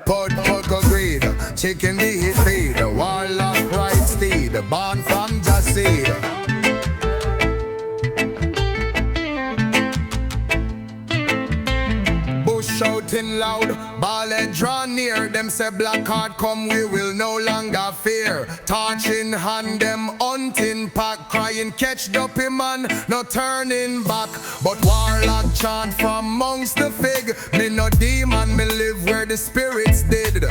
Pod go greed, chicken the hit feed, warlock right steed, born from Jasseed. Shouting loud, ball and draw near. Them say Blackheart come, we will no longer fear. Torch in hand, them hunting pack, crying catch dopey man, no turning back. But warlock chant from amongst the fig. Me no demon, me live where the spirits did.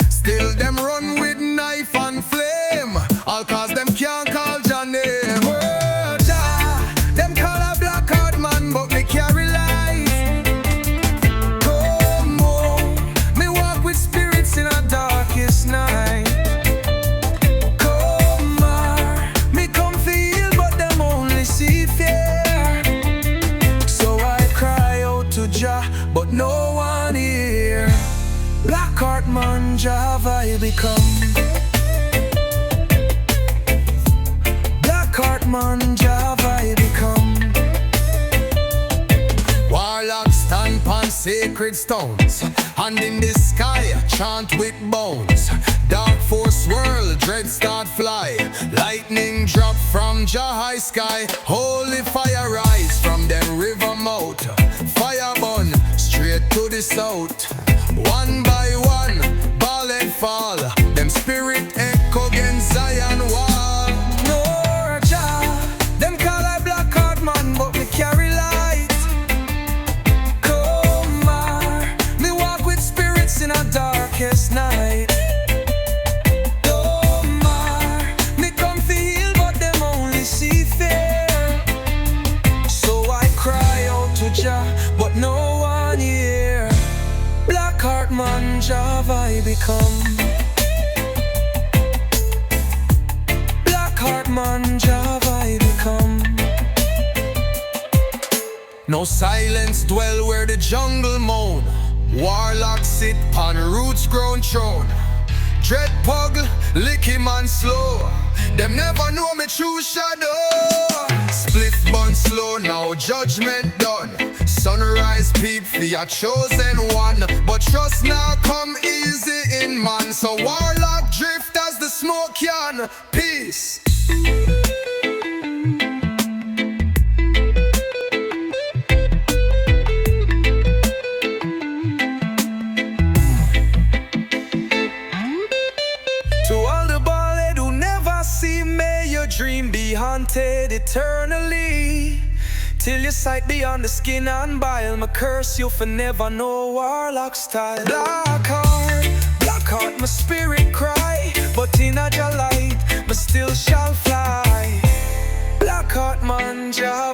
Still them run with knife and flame, all cause them can't call your name. Oh, Jah, them call a Blackheart man, but me carry life. In a darkest night, come on, me come feel, but them only see fear. So I cry out to Jah, but no one hear. Blackheart man, Jah I become. Blackheart man, Jah I become. Warlock stand pon sacred stones, hand in the sky, chant with bones. Dark force whirl, dread start fly. Lightning drop from Jah high sky. Holy fire rise from them river mouth. Fire burn straight to the south. One by one, ball and fall. Them spirit echo against Zion wall. No Jah, them call I Blackheart man, but me carry light. In a darkest night, me come feel, but them only see fear. So I cry out to Jah, but no one hear. Blackheart man, Jah I become. Blackheart man, Jah I become. No silence dwell where the jungle moan. Warlock sit pon roots grown throne. Dread pug, lick him and slow. Them never know me true shadow. Split bun slow, now judgment done. Sunrise peep for your chosen one. But trust now come easy in man. So warlock drift as the smoke can. Peace. Dream be haunted eternally, till your sight beyond the skin and bile. My curse you for never know warlock style. Blackheart, my spirit cry, but in a light, me still shall fly. Blackheart man, Jah